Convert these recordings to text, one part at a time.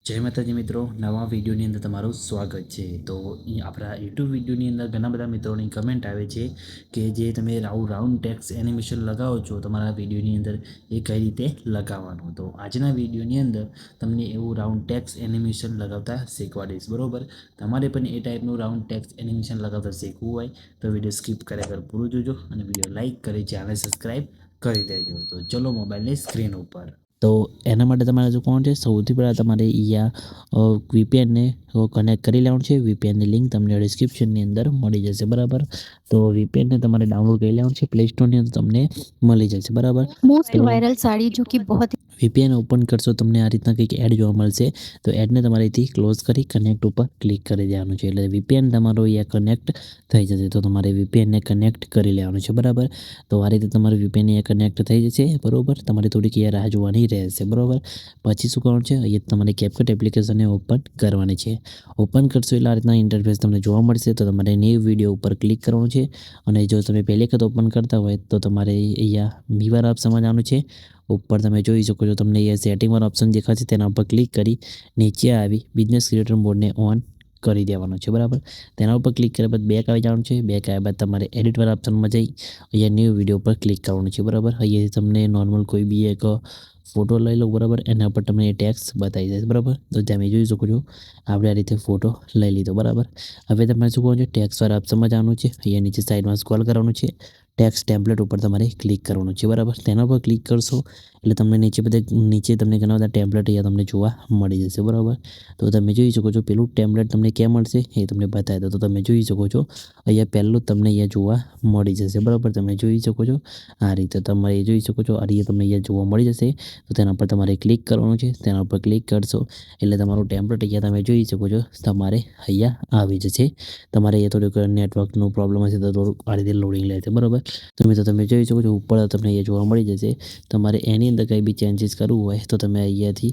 જય માતાજી મિત્રો, નવા વિડીયોની અંદર તમારું સ્વાગત છે। તો આપણા યુટ્યુબ વિડીયોની અંદર ઘણા બધા મિત્રોની કમેન્ટ આવે છે કે જે તમે રાઉન્ડ ટેક્સ એનિમેશન લગાવો છો તમારા વિડીયોની અંદર, એ કઈ રીતે લગાવવાનું। તો આજના વિડીયોની અંદર તમને એવું રાઉન્ડ ટેક્સ એનિમેશન લગાવતા શીખવાડીશ, બરોબર। તમારે પણ એ ટાઈપનું રાઉન્ડ ટેક્સ એનિમેશન લગાવતા શીખવું હોય તો વિડીયો સ્કીપ કર્યા વગર પૂરું જોજો અને વિડીયો લાઇક કરી ચેનલ સબસ્ક્રાઈબ કરી દેજો। તો ચલો મોબાઈલની સ્ક્રીન ઉપર। તો એના માટે તમારે જો કોણ છે, સૌથી પહેલાં તમારે અહીંયા વીપીએનને કનેક્ટ કરી લેવાનું છે। વીપીએનની લિંક તમને ડિસ્ક્રિપ્શનની અંદર મળી જશે, બરાબર। તો વીપીએનને તમારે ડાઉનલોડ કરી લેવાનું છે, પ્લે સ્ટોરની અંદર તમને મળી જશે, બરાબર। मोस्ट वायरल साड़ी जो कि बहुत વીપીએન ઓપન કરશો તમને આ રીતના કંઈક એડ જોવા મળશે। તો એડને તમારે અહીંથી ક્લોઝ કરી કનેક્ટ ઉપર ક્લિક કરી દેવાનું છે, એટલે વીપીએન તમારો અહીંયા કનેક્ટ થઈ જશે। તો તમારે વીપીએનને કનેક્ટ કરી લેવાનું છે, બરાબર। તો આ રીતે તમારે વીપીએન અહીંયા કનેક્ટ થઈ જશે, બરાબર। તમારે થોડીક અહીંયા રાહ જોવાની રહેશે, બરાબર। પછી શું કરવાનું છે, અહીંયા તમારે કેપકટ એપ્લિકેશનને ઓપન કરવાની છે। ઓપન કરશો એટલે આ રીતના ઇન્ટરફેસ તમને જોવા મળશે। તો તમારે ન્યૂ વિડીયો ઉપર ક્લિક કરવાનું છે, અને જો તમે પહેલી વખત ઓપન કરતા હોય તો તમારે અહીંયા બીવાર ઓપ્શનમાં જવાનું છે। ઉપર તમે જોઈ શકો છો, તમને અહીંયા સેટિંગવાળો ઓપ્શન દેખાશે, તેના ઉપર ક્લિક કરી નીચે આવી બિઝનેસ ક્રિએટર મોડને ઓન કરી દેવાનો છે, બરાબર। તેના ઉપર ક્લિક કર્યા બાદ બેક આવી જવાનું છે। બેક આવ્યા બાદ તમારે એડિટવાળા ઓપ્શનમાં જઈ અહીંયા ન્યૂ વિડીયો પર ક્લિક કરવાનું છે, બરાબર। અહીંયા તમને નોર્મલ કોઈ બી એક ફોટો લઈ લો, બરાબર। એના પર તમને ટેક્સ બતાવી જશે, બરાબર। તો તમે જોઈ શકો છો આપણે આ રીતે ફોટો લઈ લીધો, બરાબર। હવે તમારે શું કરવાનું છે, ટેક્સવાળા ઓપ્શનમાં જવાનું છે, અહીંયા નીચે સાઈડમાં સ્ક્રોલ કરવાનું છે, ટેક્સ ટેમ્પલેટ ઉપર તમારે ક્લિક કરવાનું છે, બરાબર। તેના પર ક્લિક કરશો એટલે તમને નીચે તમને ઘણા બધા ટેમ્પલેટ અહીંયા તમને જોવા મળી જશે, બરાબર। તો તમે જોઈ શકો છો પેલું ટેમ્પલેટ તમને ક્યાં મળશે એ તમને બતાવી દો। તો તમે જોઈ શકો છો અહીંયા પહેલું તમને અહીંયા જોવા મળી જશે, બરાબર। તમે જોઈ શકો છો આ રીતે તમારે જોઈ શકો છો આ રીતે તમને અહીંયા જોવા મળી જશે। તો તેના પર તમારે ક્લિક કરવાનું છે, તેના ઉપર ક્લિક કરશો એટલે તમારું ટેમ્પલેટ અહીંયા તમે જોઈ શકો છો તમારે અહીંયા આવી જશે। તમારે અહીંયા થોડુંક નેટવર્કનો પ્રોબ્લેમ હશે તો થોડુંક આ રીતે લોડિંગ લેશે, બરાબર। તો મિત્રો તમે જોઈ શકો છો ઉપર તમને અહીંયા જોવા મળી જશે। તમારે એની અંદર કંઈ બી ચેન્જીસ કરવું હોય તો તમે અહીંયાથી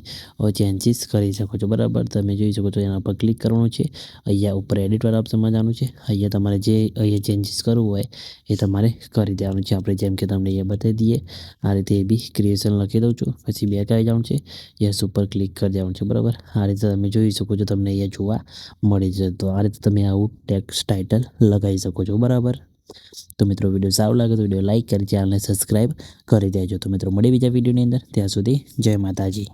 ચેન્જીસ કરી શકો છો, બરાબર। તમે જોઈ શકો છો એના પર ક્લિક કરવાનું છે, અહીંયા ઉપર એડિટવાળા ઓપ્શનમાં જવાનું છે, અહીંયા તમારે જે અહીંયા ચેન્જીસ કરવું હોય એ તમારે કરી દેવાનું છે। આપણે જેમ કે તમને અહીંયા બતાવી દઈએ આ રીતે એ બી ક્રિએશન લખી દઉં છું, પછી બેક આવી જવાનું છે, યસ ઉપર ક્લિક કરી દેવાનું છે, બરાબર। આ રીતે તમે જોઈ શકો છો તમને અહીંયા જોવા મળી જશે। તો આ રીતે તમે આવું ટેક્સ્ટ ટાઇટલ લગાવી શકો છો, બરાબર। તો મિત્રો વિડીયો સારો લાગે તો વિડીયો લાઇક કરી ચેનલને સબસ્ક્રાઈબ કરી દેજો। તો મિત્રો મળી બીજા વિડીયોની અંદર, ત્યાં સુધી જય માતાજી।